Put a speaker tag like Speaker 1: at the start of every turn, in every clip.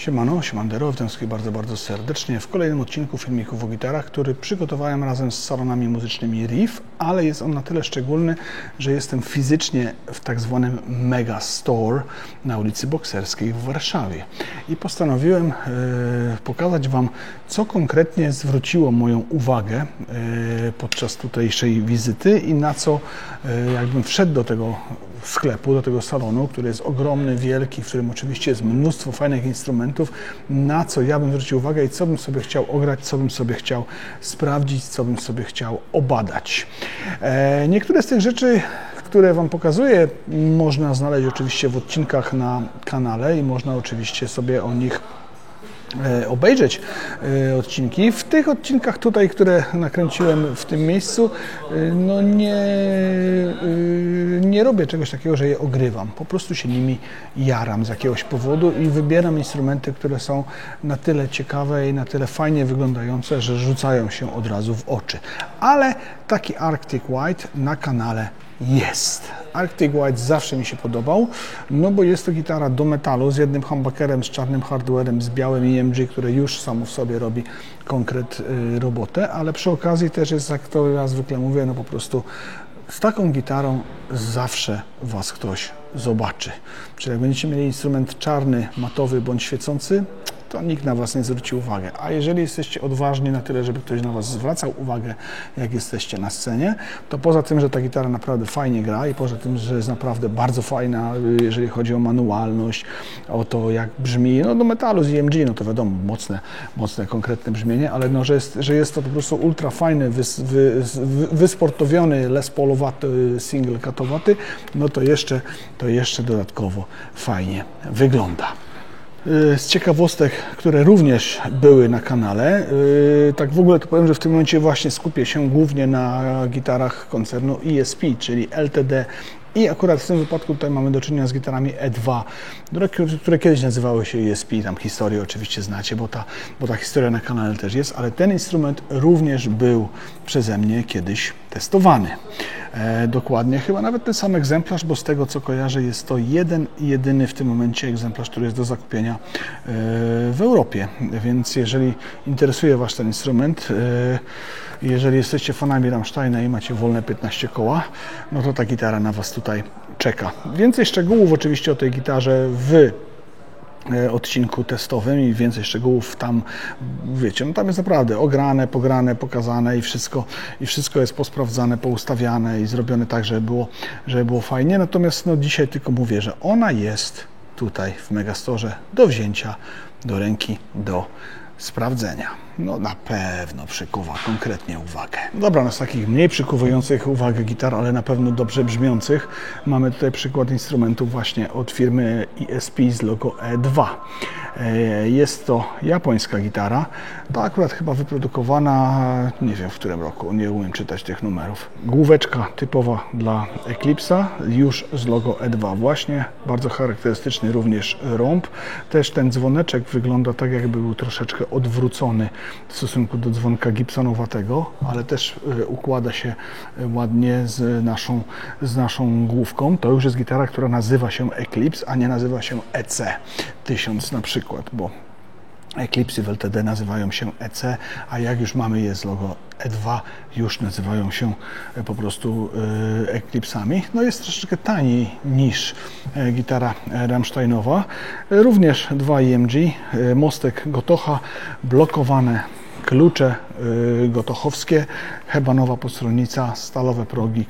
Speaker 1: Siemano, siemandero, witam wszystkich bardzo serdecznie w kolejnym odcinku filmików o gitarach, który przygotowałem razem z salonami muzycznymi Riff, ale jest on na tyle szczególny, że jestem fizycznie w tak zwanym Mega Store na ulicy Bokserskiej w Warszawie i postanowiłem pokazać Wam, co konkretnie zwróciło moją uwagę podczas tutejszej wizyty i na co jakbym wszedł do tego sklepu, do tego salonu, który jest ogromny, wielki, w którym oczywiście jest mnóstwo fajnych instrumentów, na co ja bym zwrócił uwagę i co bym sobie chciał ograć, co bym sobie chciał sprawdzić, co bym sobie chciał obadać. Niektóre z tych rzeczy, które Wam pokazuję, można znaleźć oczywiście w odcinkach na kanale i można oczywiście sobie o nich obejrzeć odcinki. W tych odcinkach tutaj, które nakręciłem w tym miejscu, no nie robię czegoś takiego, że je ogrywam. Po prostu się nimi jaram z jakiegoś powodu i wybieram instrumenty, które są na tyle ciekawe i na tyle fajnie wyglądające, że rzucają się od razu w oczy. Ale taki Arctic White na kanale jest. Arctic White zawsze mi się podobał, no bo jest to gitara do metalu z jednym humbuckerem, z czarnym hardwarem, z białym EMG, które już samo w sobie robi konkret robotę, ale przy okazji też jest, jak to ja zwykle mówię, no po prostu z taką gitarą zawsze Was ktoś zobaczy. Czyli jak będziecie mieli instrument czarny, matowy bądź świecący, to nikt na Was nie zwróci uwagi. A jeżeli jesteście odważni na tyle, żeby ktoś na Was zwracał uwagę, jak jesteście na scenie, to poza tym, że ta gitara naprawdę fajnie gra i poza tym, że jest naprawdę bardzo fajna, jeżeli chodzi o manualność, o to, jak brzmi, no do metalu z EMG, no to wiadomo, mocne, konkretne brzmienie, ale no, że jest to po prostu ultra fajny, wysportowiony, Les Paulowaty, single catowaty, no to jeszcze dodatkowo fajnie wygląda. Z ciekawostek, które również były na kanale, tak w ogóle to powiem, że w tym momencie właśnie skupię się głównie na gitarach koncernu ESP, czyli LTD. I akurat w tym wypadku tutaj mamy do czynienia z gitarami E2, które kiedyś nazywały się ESP, tam historię oczywiście znacie, bo ta historia na kanale też jest, ale ten instrument również był przeze mnie kiedyś testowany. Dokładnie, chyba nawet ten sam egzemplarz, bo z tego co kojarzę jest to jedyny w tym momencie egzemplarz, który jest do zakupienia w Europie, więc jeżeli interesuje Was ten instrument, jeżeli jesteście fanami Rammsteina i macie wolne 15 koła, no to ta gitara na Was tutaj czeka. Więcej szczegółów oczywiście o tej gitarze w odcinku testowym i więcej szczegółów tam, wiecie, no tam jest naprawdę ograne, pograne, pokazane i wszystko jest posprawdzane, poustawiane i zrobione tak, żeby było fajnie. Natomiast no, dzisiaj tylko mówię, że ona jest tutaj w Megastorze do wzięcia do ręki, do sprawdzenia. No na pewno przykuwa konkretnie uwagę. Dobra, no z takich mniej przykuwających uwagę gitar, ale na pewno dobrze brzmiących, mamy tutaj przykład instrumentu właśnie od firmy ESP z logo E2. Jest to japońska gitara, to akurat chyba wyprodukowana, nie wiem w którym roku, nie umiem czytać tych numerów. Główeczka typowa dla Eclipse'a, już z logo E2 właśnie, bardzo charakterystyczny również rąb. Też ten dzwoneczek wygląda tak, jakby był troszeczkę odwrócony w stosunku do dzwonka Gibsonowatego, ale też układa się ładnie z naszą główką. To już jest gitara, która nazywa się Eclipse, a nie nazywa się EC1000 na przykład, bo Eclipsy w LTD nazywają się EC, a jak już mamy je z logo E2, już nazywają się po prostu Eclipsami. No jest troszeczkę taniej niż gitara Rammsteinowa. Również 2 EMG, mostek Gotocha, blokowane klucze gotochowskie, hebanowa podstronnica, stalowe progi,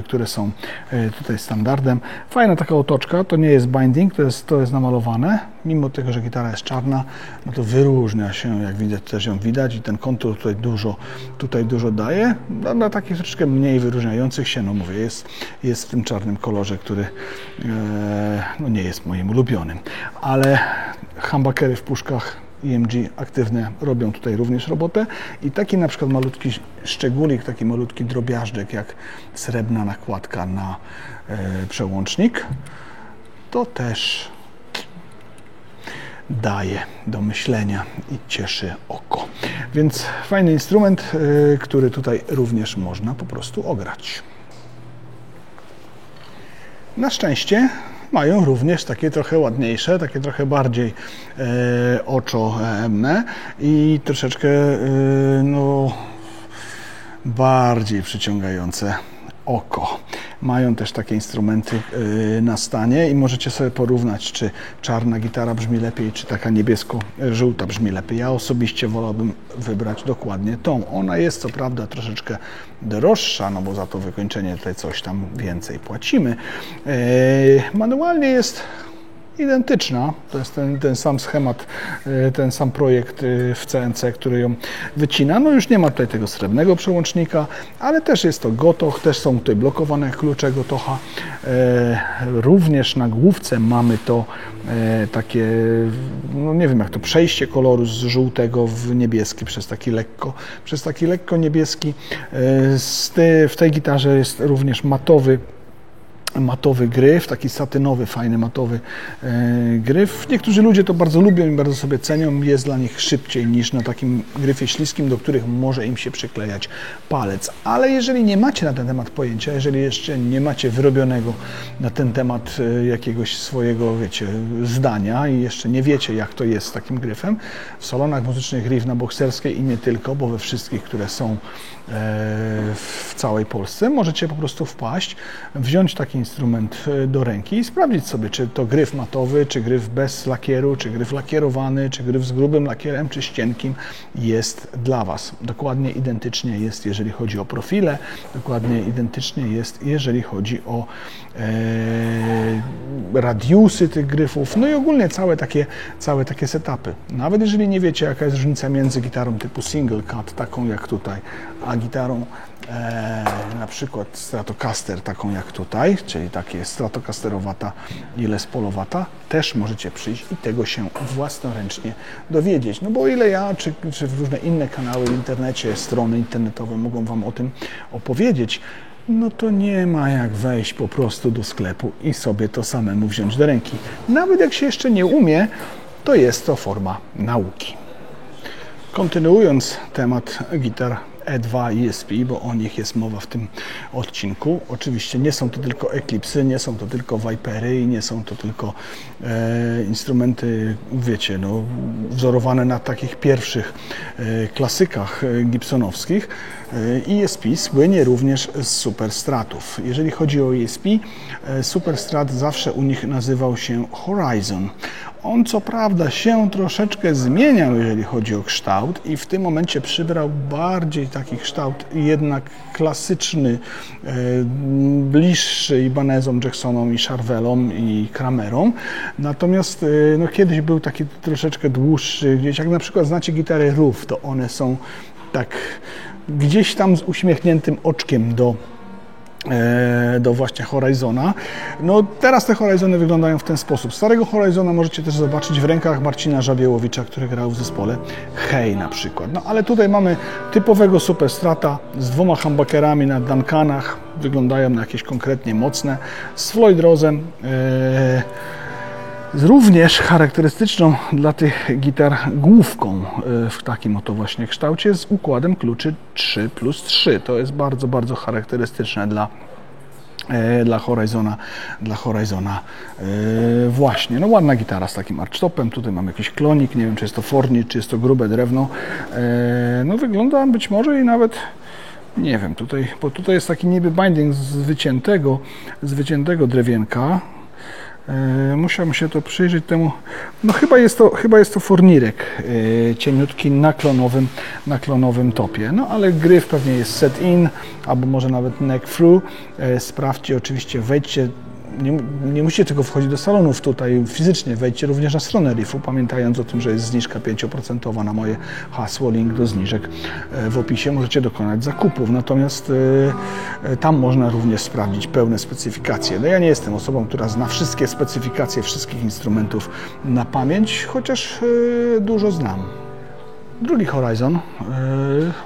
Speaker 1: które są tutaj standardem. Fajna taka otoczka, to nie jest binding, to jest namalowane. Mimo tego, że gitara jest czarna, no to wyróżnia się, jak widać, też ją widać i ten kontur tutaj dużo daje. Dla takich troszeczkę mniej wyróżniających się, no mówię, jest w tym czarnym kolorze, który no nie jest moim ulubionym. Ale humbuckery w puszkach EMG aktywne robią tutaj również robotę i taki na przykład malutki szczególik, taki malutki drobiażdżek jak srebrna nakładka na przełącznik, to też daje do myślenia i cieszy oko. Więc fajny instrument, który tutaj również można po prostu ograć. Na szczęście mają również takie trochę ładniejsze, takie trochę bardziej oczoemne i troszeczkę no, bardziej przyciągające oko. Mają też takie instrumenty na stanie i możecie sobie porównać, czy czarna gitara brzmi lepiej, czy taka niebiesko-żółta brzmi lepiej. Ja osobiście wolałbym wybrać dokładnie tą. Ona jest co prawda troszeczkę droższa, no bo za to wykończenie tutaj coś tam więcej płacimy. Manualnie jest identyczna, to jest ten sam schemat, ten sam projekt w CNC, który ją wycina. No już nie ma tutaj tego srebrnego przełącznika, ale też jest to Gotoh, też są tutaj blokowane klucze Gotoha. Również na główce mamy to takie, no nie wiem jak to, przejście koloru z żółtego w niebieski przez taki lekko niebieski. W tej gitarze jest również matowy gryf, taki satynowy, fajny matowy gryf. Niektórzy ludzie to bardzo lubią i bardzo sobie cenią. Jest dla nich szybciej niż na takim gryfie śliskim, do których może im się przyklejać palec. Ale jeżeli nie macie na ten temat pojęcia, jeżeli jeszcze nie macie wyrobionego na ten temat jakiegoś swojego, wiecie, zdania i jeszcze nie wiecie, jak to jest z takim gryfem, w salonach muzycznych Riff Bokserskiej i nie tylko, bo we wszystkich, które są w całej Polsce, możecie po prostu wpaść, wziąć taki instrument do ręki i sprawdzić sobie, czy to gryf matowy, czy gryf bez lakieru, czy gryf lakierowany, czy gryf z grubym lakierem, czy z cienkim jest dla Was. Dokładnie identycznie jest, jeżeli chodzi o profile, dokładnie identycznie jest, jeżeli chodzi o radiusy tych gryfów, no i ogólnie całe takie setupy. Nawet jeżeli nie wiecie, jaka jest różnica między gitarą typu single cut, taką jak tutaj, a gitarą na przykład Stratocaster, taką jak tutaj, czyli takie Stratocasterowata i Les Paulowata, też możecie przyjść i tego się własnoręcznie dowiedzieć. No bo o ile ja, czy różne inne kanały w internecie, strony internetowe mogą Wam o tym opowiedzieć, no to nie ma jak wejść po prostu do sklepu i sobie to samemu wziąć do ręki. Nawet jak się jeszcze nie umie, to jest to forma nauki. Kontynuując temat gitar E2 ESP, bo o nich jest mowa w tym odcinku. Oczywiście nie są to tylko Eclipsy, nie są to tylko Vipery i nie są to tylko instrumenty, wiecie, no, wzorowane na takich pierwszych klasykach gibsonowskich. ESP słynie również z Superstratów. Jeżeli chodzi o ESP, Superstrat zawsze u nich nazywał się Horizon. On co prawda się troszeczkę zmieniał, jeżeli chodzi o kształt i w tym momencie przybrał bardziej taki kształt jednak klasyczny, bliższy Ibanezom, Jacksonom i Charvelom i Kramerom. Natomiast no, kiedyś był taki troszeczkę dłuższy, gdzieś jak na przykład znacie gitary Roof, to one są tak gdzieś tam z uśmiechniętym oczkiem do właśnie Horizona. No teraz te Horizony wyglądają w ten sposób. Starego Horizona możecie też zobaczyć w rękach Marcina Żabiełowicza, który grał w zespole Hej na przykład. No ale tutaj mamy typowego Superstrata z dwoma humbuckerami na Duncanach. Wyglądają na jakieś konkretnie mocne. Z Floyd Rose'em. Również charakterystyczną dla tych gitar główką w takim oto właśnie kształcie z układem kluczy 3+3. To jest bardzo, bardzo charakterystyczne dla Horizona właśnie. No ładna gitara z takim archtopem. Tutaj mamy jakiś klonik, nie wiem czy jest to forni, czy jest to grube drewno. No wygląda być może i nawet nie wiem, bo tutaj jest taki niby binding z wyciętego drewienka. Musiałem się to przyjrzeć temu. No chyba jest to fornirek cieniutki na klonowym topie. No ale gryf pewnie jest set in, albo może nawet neck through. Sprawdźcie oczywiście, wejdźcie. Nie musicie tylko wchodzić do salonów tutaj fizycznie, wejdźcie również na stronę Riffu, pamiętając o tym, że jest zniżka 5% na moje hasło, link do zniżek w opisie, możecie dokonać zakupów, natomiast tam można również sprawdzić pełne specyfikacje. No ja nie jestem osobą, która zna wszystkie specyfikacje wszystkich instrumentów na pamięć, chociaż dużo znam. Drugi Horizon,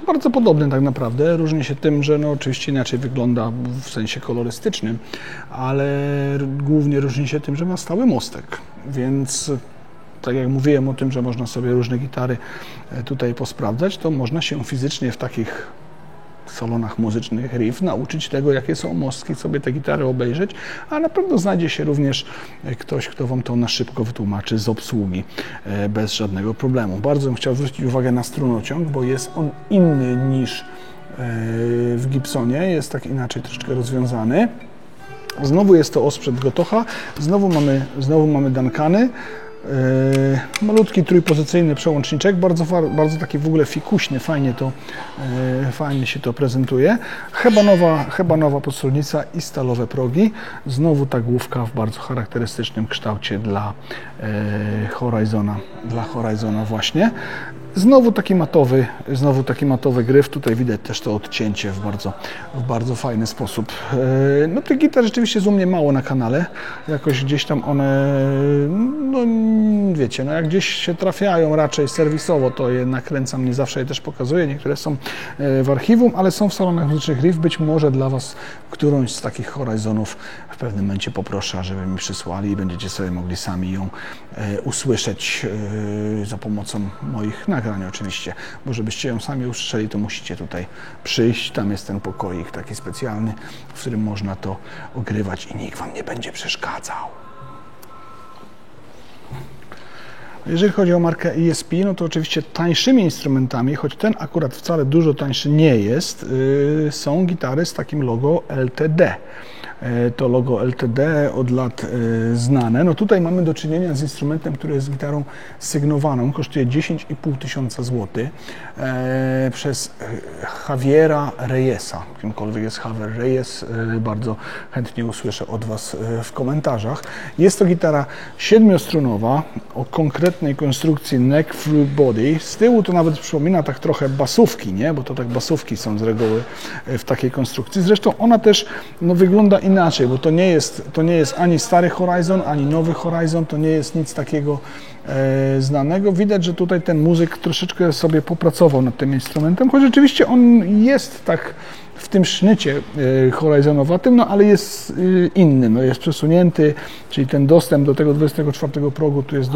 Speaker 1: bardzo podobny tak naprawdę, różni się tym, że no oczywiście inaczej wygląda w sensie kolorystycznym, ale głównie różni się tym, że ma stały mostek, więc tak jak mówiłem o tym, że można sobie różne gitary tutaj posprawdzać, to można się fizycznie w takich salonach muzycznych riff, nauczyć tego, jakie są mostki, sobie te gitary obejrzeć, a na pewno znajdzie się również ktoś, kto Wam to na szybko wytłumaczy z obsługi, bez żadnego problemu. Bardzo bym chciał zwrócić uwagę na strunociąg, bo jest on inny niż w Gibsonie, jest tak inaczej troszeczkę rozwiązany. Znowu jest to osprzęt Gotocha, znowu mamy Duncany. Malutki trójpozycyjny przełączniczek, bardzo taki w ogóle fikuśny, fajnie się to prezentuje. Hebanowa podstrójnica i stalowe progi. Znowu ta główka w bardzo charakterystycznym kształcie dla Horizona właśnie. Znowu taki matowy gryf, tutaj widać też to odcięcie w bardzo fajny sposób. No tych gitar rzeczywiście jest u mnie mało na kanale, jakoś gdzieś tam one, no wiecie, no jak gdzieś się trafiają raczej serwisowo, to je nakręcam, nie zawsze je też pokazuję, niektóre są w archiwum, ale są w salonach muzycznych riff, być może dla Was którąś z takich Horizonów w pewnym momencie poproszę, żeby mi przysłali i będziecie sobie mogli sami ją usłyszeć za pomocą moich nagrań oczywiście, bo żebyście ją sami usłyszeli, to musicie tutaj przyjść, tam jest ten pokoik taki specjalny, w którym można to ogrywać i nikt Wam nie będzie przeszkadzał. Jeżeli chodzi o markę ESP, no to oczywiście tańszymi instrumentami, choć ten akurat wcale dużo tańszy nie jest, są gitary z takim logo LTD. To logo LTD od lat znane. No tutaj mamy do czynienia z instrumentem, który jest gitarą sygnowaną. Kosztuje 10,5 tysiąca złotych przez Javiera Reyesa. Kimkolwiek jest Javier Reyes, bardzo chętnie usłyszę od Was w komentarzach. Jest to gitara 7-strunowa o konkretnej konstrukcji neck through body. Z tyłu to nawet przypomina tak trochę basówki, nie? Bo to tak basówki są z reguły w takiej konstrukcji. Zresztą ona też no, wygląda inaczej, bo to nie jest ani stary Horizon, ani nowy Horizon, to nie jest nic takiego znanego. Widać, że tutaj ten muzyk troszeczkę sobie popracował nad tym instrumentem, choć rzeczywiście on jest tak w tym sznycie horizonowatym, no ale jest inny, no jest przesunięty, czyli ten dostęp do tego 24 progu tu jest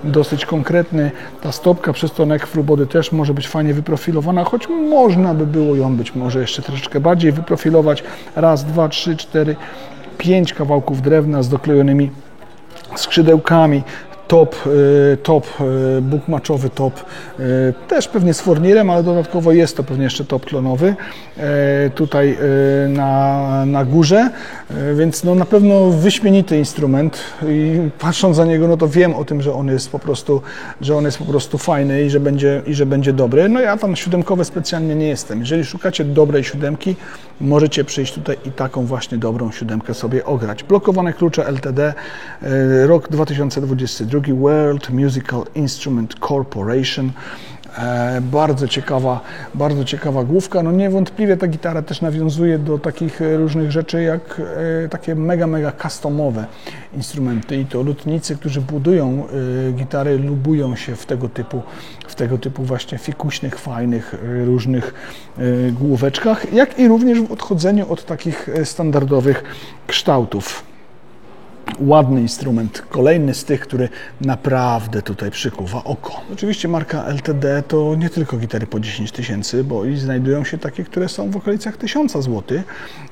Speaker 1: dosyć konkretny. Ta stopka przez to neck through body też może być fajnie wyprofilowana, choć można by było ją być może jeszcze troszeczkę bardziej wyprofilować. Raz, dwa, trzy, cztery, 5 kawałków drewna z doklejonymi skrzydełkami. Bookmatchowy top, też pewnie z fornirem, ale dodatkowo jest to pewnie jeszcze top klonowy tutaj na górze, więc no na pewno wyśmienity instrument i patrząc za niego, no to wiem o tym, że on jest po prostu fajny i że będzie dobry. No ja tam siódemkowy specjalnie nie jestem. Jeżeli szukacie dobrej siódemki, możecie przyjść tutaj i taką właśnie dobrą siódemkę sobie ograć. Blokowane klucze LTD, rok 2022, World Musical Instrument Corporation. Bardzo ciekawa główka. No niewątpliwie ta gitara też nawiązuje do takich różnych rzeczy jak takie mega customowe instrumenty i to lutnicy, którzy budują gitary, lubują się w tego typu właśnie fikuśnych, fajnych, różnych główeczkach, jak i również w odchodzeniu od takich standardowych kształtów. Ładny instrument, kolejny z tych, który naprawdę tutaj przykuwa oko. Oczywiście marka LTD to nie tylko gitary po 10 tysięcy, bo i znajdują się takie, które są w okolicach 1000 zł,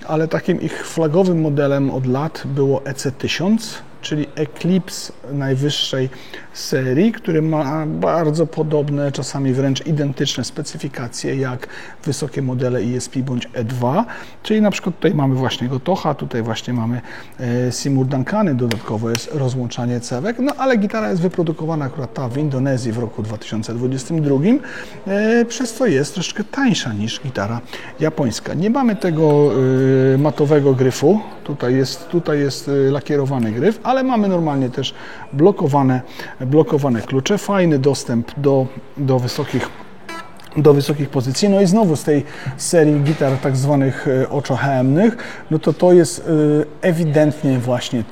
Speaker 1: ale takim ich flagowym modelem od lat było EC1000, czyli Eclipse najwyższej serii, który ma bardzo podobne, czasami wręcz identyczne specyfikacje jak wysokie modele ESP bądź E2, czyli na przykład tutaj mamy właśnie Gotocha, tutaj właśnie mamy Seymour Duncany, dodatkowo jest rozłączanie cewek, no ale gitara jest wyprodukowana akurat ta w Indonezji w roku 2022, przez co jest troszkę tańsza niż gitara japońska. Nie mamy tego matowego gryfu, tutaj jest lakierowany gryf, ale mamy normalnie też blokowane klucze, fajny dostęp do wysokich pozycji. No i znowu z tej serii gitar tak zwanych oczochęmnych, no to jest ewidentnie właśnie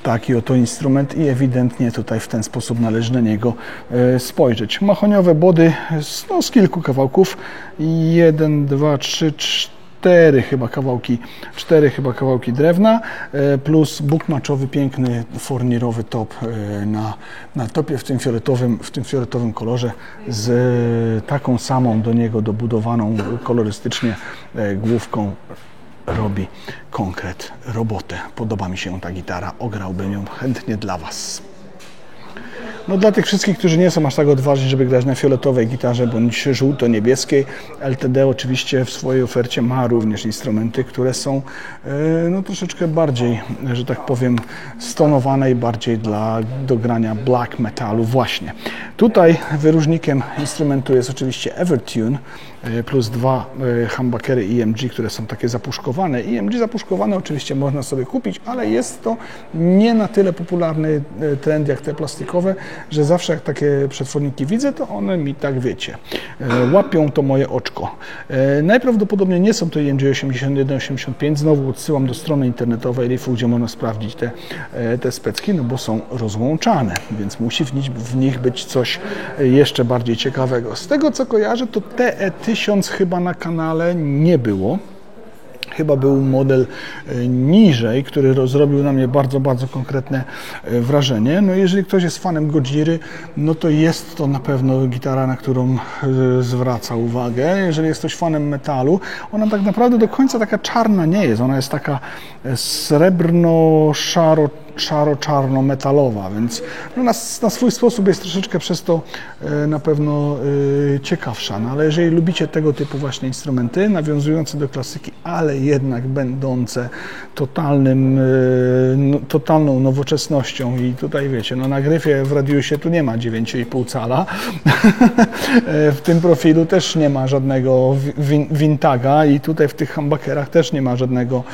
Speaker 1: taki oto instrument i ewidentnie tutaj w ten sposób należy na niego spojrzeć. Mahoniowe body z kilku kawałków. 1, 2, 3, 4 chyba kawałki drewna, plus bookmatchowy, piękny, fornirowy top na topie w tym fioletowym kolorze z taką samą do niego dobudowaną kolorystycznie główką. Robi konkret robotę. Podoba mi się ta gitara, ograłbym ją chętnie dla Was. No dla tych wszystkich, którzy nie są aż tak odważni, żeby grać na fioletowej gitarze bądź żółto-niebieskiej, LTD oczywiście w swojej ofercie ma również instrumenty, które są no, troszeczkę bardziej, że tak powiem, stonowane i bardziej do grania black metalu właśnie. Tutaj wyróżnikiem instrumentu jest oczywiście Evertune plus 2 humbuckery EMG, które są takie zapuszkowane. EMG zapuszkowane oczywiście można sobie kupić, ale jest to nie na tyle popularny trend jak te plastikowe, że zawsze jak takie przetworniki widzę, to one mi, tak wiecie, łapią to moje oczko. Najprawdopodobniej nie są to EMG 81-85, znowu odsyłam do strony internetowej Riffu, gdzie można sprawdzić te specki, no bo są rozłączane, więc musi w nich być coś jeszcze bardziej ciekawego. Z tego co kojarzę, to TE1000 chyba na kanale nie było. Chyba był model niżej, który zrobił na mnie bardzo, bardzo konkretne wrażenie. No jeżeli ktoś jest fanem Godziry, no to jest to na pewno gitara, na którą zwraca uwagę. Jeżeli jest ktoś fanem metalu, ona tak naprawdę do końca taka czarna nie jest. Ona jest taka srebrno-czarno-metalowa, więc no na swój sposób jest troszeczkę przez to na pewno ciekawsza. No ale jeżeli lubicie tego typu właśnie instrumenty, nawiązujące do klasyki, ale jednak będące totalną nowoczesnością i tutaj wiecie, no na Gryfie w Radiusie tu nie ma 9,5 cala, w tym profilu też nie ma żadnego vintaga i tutaj w tych humbuckerach też nie ma żadnego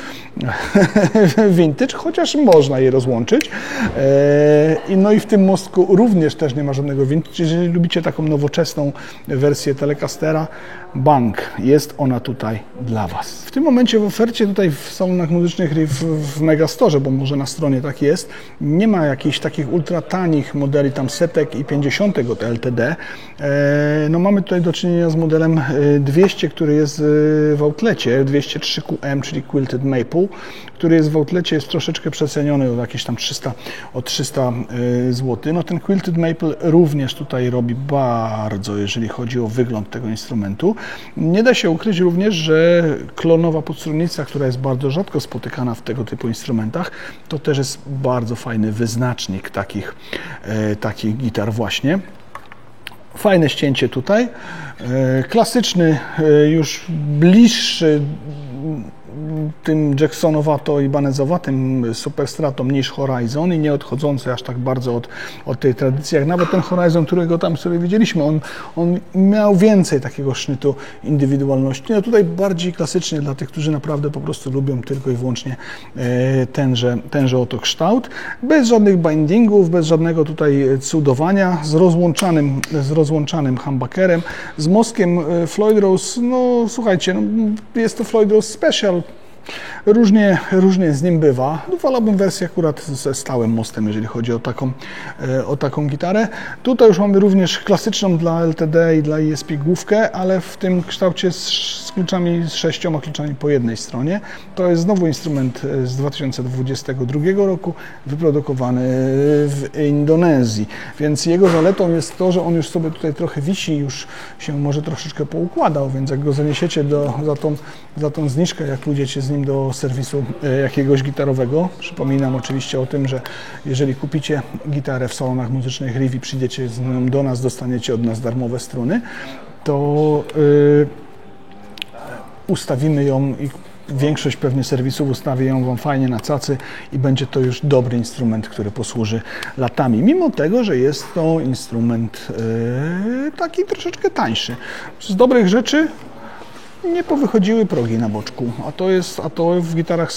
Speaker 1: vintage, chociaż można je rozłączyć. No i w tym mostku również też nie ma żadnego vintage. Jeżeli lubicie taką nowoczesną wersję Telecastera, bang, jest ona tutaj dla Was. W tym momencie w ofercie tutaj w salonach muzycznych w Megastore, bo może na stronie tak jest, nie ma jakichś takich ultra tanich modeli, tam setek i 50 od LTD. No mamy tutaj do czynienia z modelem 200, który jest w outlecie, 203QM, czyli Quilted Maple, który jest w outlecie, jest troszeczkę przeceniony o jakieś tam 300 zł. No ten Quilted Maple również tutaj robi bardzo, jeżeli chodzi o wygląd tego instrumentu. Nie da się ukryć również, że klonowa podstrunnica, która jest bardzo rzadko spotykana w tego typu instrumentach, to też jest bardzo fajny wyznacznik takich gitar właśnie. Fajne ścięcie tutaj, klasyczny, już bliższy tym Jacksonowato-Ibanezowatym substratom niż Horizon i nie odchodzący aż tak bardzo od tej tradycji, jak nawet ten Horizon, którego tam sobie widzieliśmy, on miał więcej takiego sznytu indywidualności. No tutaj bardziej klasycznie dla tych, którzy naprawdę po prostu lubią tylko i wyłącznie tenże oto kształt, bez żadnych bindingów, bez żadnego tutaj cudowania, z rozłączanym humbuckerem, z mostkiem Floyd Rose. No słuchajcie, no, jest to Floyd Rose Special. Różnie z nim bywa. Wolałbym wersję akurat ze stałym mostem, jeżeli chodzi o taką gitarę. Tutaj już mamy również klasyczną dla LTD i dla ESP główkę, ale w tym kształcie z kluczami, z 6 kluczami po jednej stronie. To jest znowu instrument z 2022 roku, wyprodukowany w Indonezji. Więc jego zaletą jest to, że on już sobie tutaj trochę wisi, już się może troszeczkę poukładał, więc jak go zaniesiecie za tą zniżkę, jak pójdziecie z nim do serwisu jakiegoś gitarowego. Przypominam oczywiście o tym, że jeżeli kupicie gitarę w salonach muzycznych Riff i przyjdziecie z nią do nas, dostaniecie od nas darmowe struny, to ustawimy ją i większość pewnie serwisów ustawi ją Wam fajnie na cacy i będzie to już dobry instrument, który posłuży latami. Mimo tego, że jest to instrument taki troszeczkę tańszy. Z dobrych rzeczy nie powychodziły progi na boczku, a to w gitarach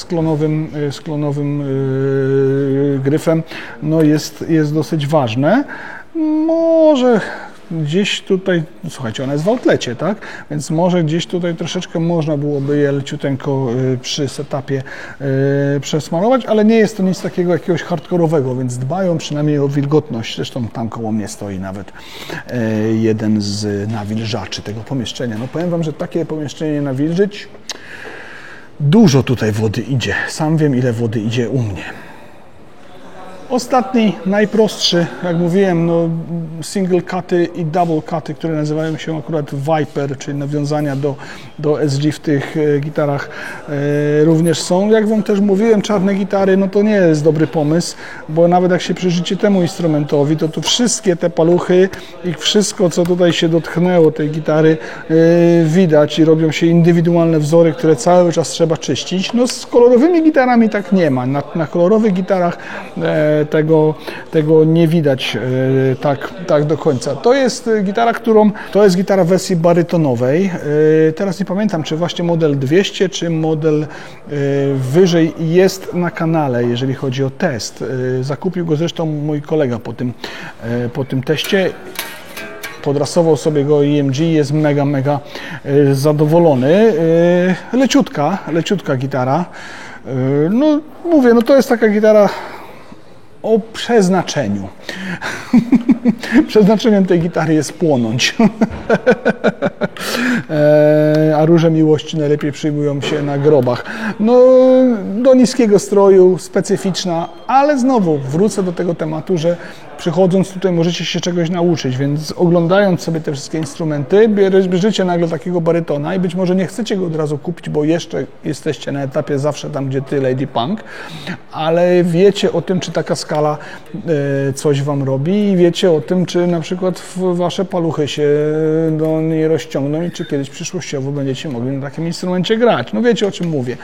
Speaker 1: z klonowym gryfem no jest dosyć ważne. Może gdzieś tutaj, słuchajcie, ona jest w outlecie, tak? Więc może gdzieś tutaj troszeczkę można byłoby je leciuteńko przy setupie przesmarować, ale nie jest to nic takiego jakiegoś hardkorowego, więc dbają przynajmniej o wilgotność. Zresztą tam koło mnie stoi nawet jeden z nawilżaczy tego pomieszczenia. No powiem Wam, że takie pomieszczenie nawilżyć Dużo tutaj wody idzie. Sam wiem, ile wody idzie u mnie. Ostatni, najprostszy, jak mówiłem, no, single cuty i double cuty, które nazywają się akurat Viper, czyli nawiązania do SG w tych gitarach również są. Jak Wam też mówiłem, czarne gitary, no to nie jest dobry pomysł, bo nawet jak się przyjrzycie temu instrumentowi, to tu wszystkie te paluchy i wszystko, co tutaj się dotknęło tej gitary, widać i robią się indywidualne wzory, które cały czas trzeba czyścić. No z kolorowymi gitarami tak nie ma. Na kolorowych gitarach tego nie widać tak do końca. To jest gitara, to jest gitara w wersji barytonowej. Teraz nie pamiętam, czy właśnie model 200, czy model wyżej jest na kanale, jeżeli chodzi o test. Zakupił go zresztą mój kolega po tym teście. Podrasował sobie go EMG, jest mega zadowolony. Leciutka gitara. No mówię, no to jest taka gitara o przeznaczeniu. Przeznaczeniem tej gitary jest płonąć. A róże miłości najlepiej przyjmują się na grobach. No, do niskiego stroju, specyficzna, ale znowu wrócę do tego tematu, że przychodząc tutaj możecie się czegoś nauczyć, więc oglądając sobie te wszystkie instrumenty, bierzecie nagle takiego barytona i być może nie chcecie go od razu kupić, bo jeszcze jesteście na etapie zawsze tam, gdzie ty, Lady Punk, ale wiecie o tym, czy taka skala coś Wam robi i wiecie o tym, czy na przykład Wasze paluchy się do niej rozciągną i czy kiedyś przyszłościowo będziecie mogli na takim instrumencie grać. No wiecie, o czym mówię.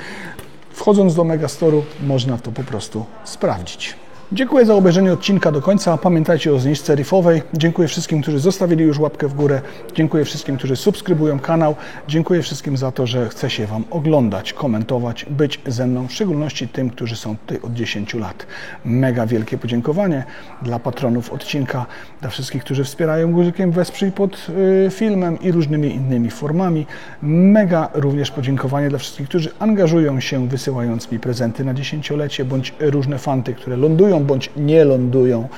Speaker 1: Wchodząc do Megastoru można to po prostu sprawdzić. Dziękuję za obejrzenie odcinka do końca. Pamiętajcie o zniżce riffowej. Dziękuję wszystkim, którzy zostawili już łapkę w górę. Dziękuję wszystkim, którzy subskrybują kanał. Dziękuję wszystkim za to, że chce się Wam oglądać, komentować, być ze mną, w szczególności tym, którzy są tutaj od 10 lat. Mega wielkie podziękowanie dla patronów odcinka, dla wszystkich, którzy wspierają guzikiem wesprzyj pod filmem i różnymi innymi formami. Mega również podziękowanie dla wszystkich, którzy angażują się, wysyłając mi prezenty na 10-lecie, bądź różne fanty, które lądują bądź nie lądują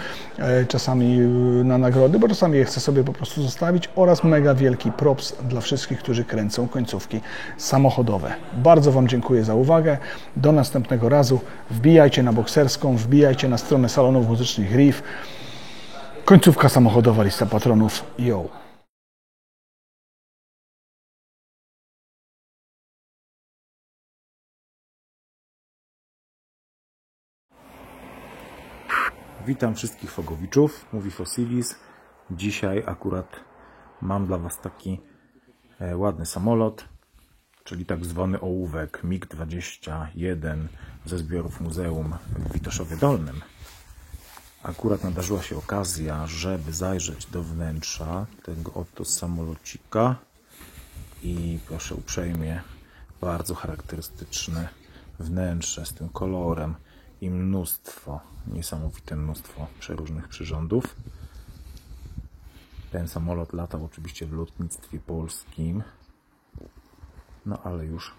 Speaker 1: czasami na nagrody, bo czasami je chcę sobie po prostu zostawić, oraz mega wielki props dla wszystkich, którzy kręcą końcówki samochodowe. Bardzo Wam dziękuję za uwagę. Do następnego razu. Wbijajcie na Bokserską, wbijajcie na stronę salonów muzycznych Riff. Końcówka samochodowa, lista patronów. Yo!
Speaker 2: Witam wszystkich fogowiczów, mówi Fossilis. Dzisiaj akurat mam dla Was taki ładny samolot, czyli tak zwany ołówek MiG-21 ze zbiorów muzeum w Witoszowie Dolnym. Akurat nadarzyła się okazja, żeby zajrzeć do wnętrza tego oto samolocika i proszę uprzejmie, bardzo charakterystyczne wnętrze z tym kolorem i mnóstwo, niesamowite mnóstwo przeróżnych przyrządów. Ten samolot latał oczywiście w lotnictwie polskim, no ale już,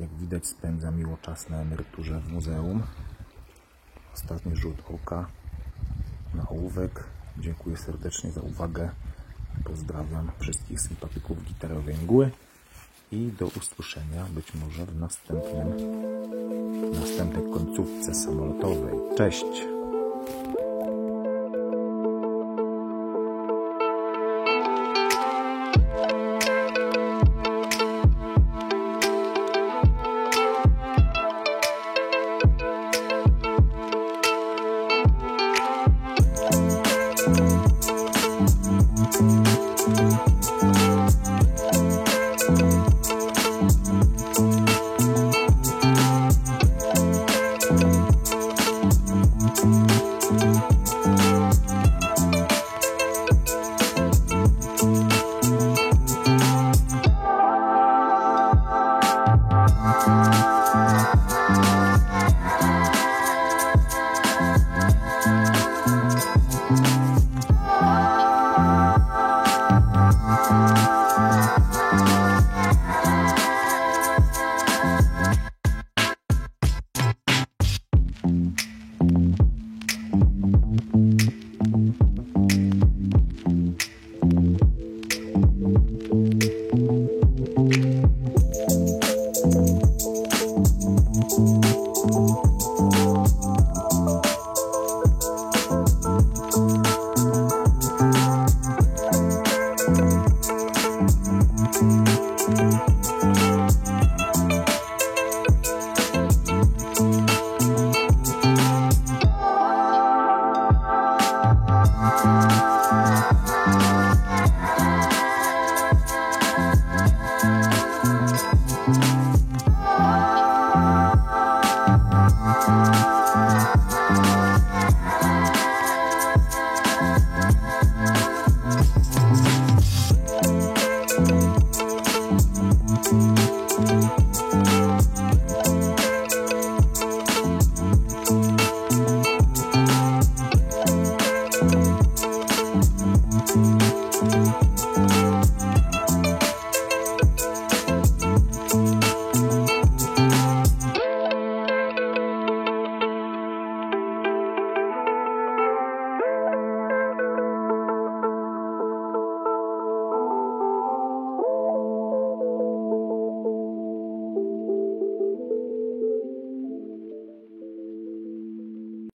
Speaker 2: jak widać, spędza miło czas na emeryturze w muzeum. Ostatni rzut oka na ołówek. Dziękuję serdecznie za uwagę. Pozdrawiam wszystkich sympatyków gitarowej mgły i do usłyszenia być może w następnej końcówce samolotowej. Cześć!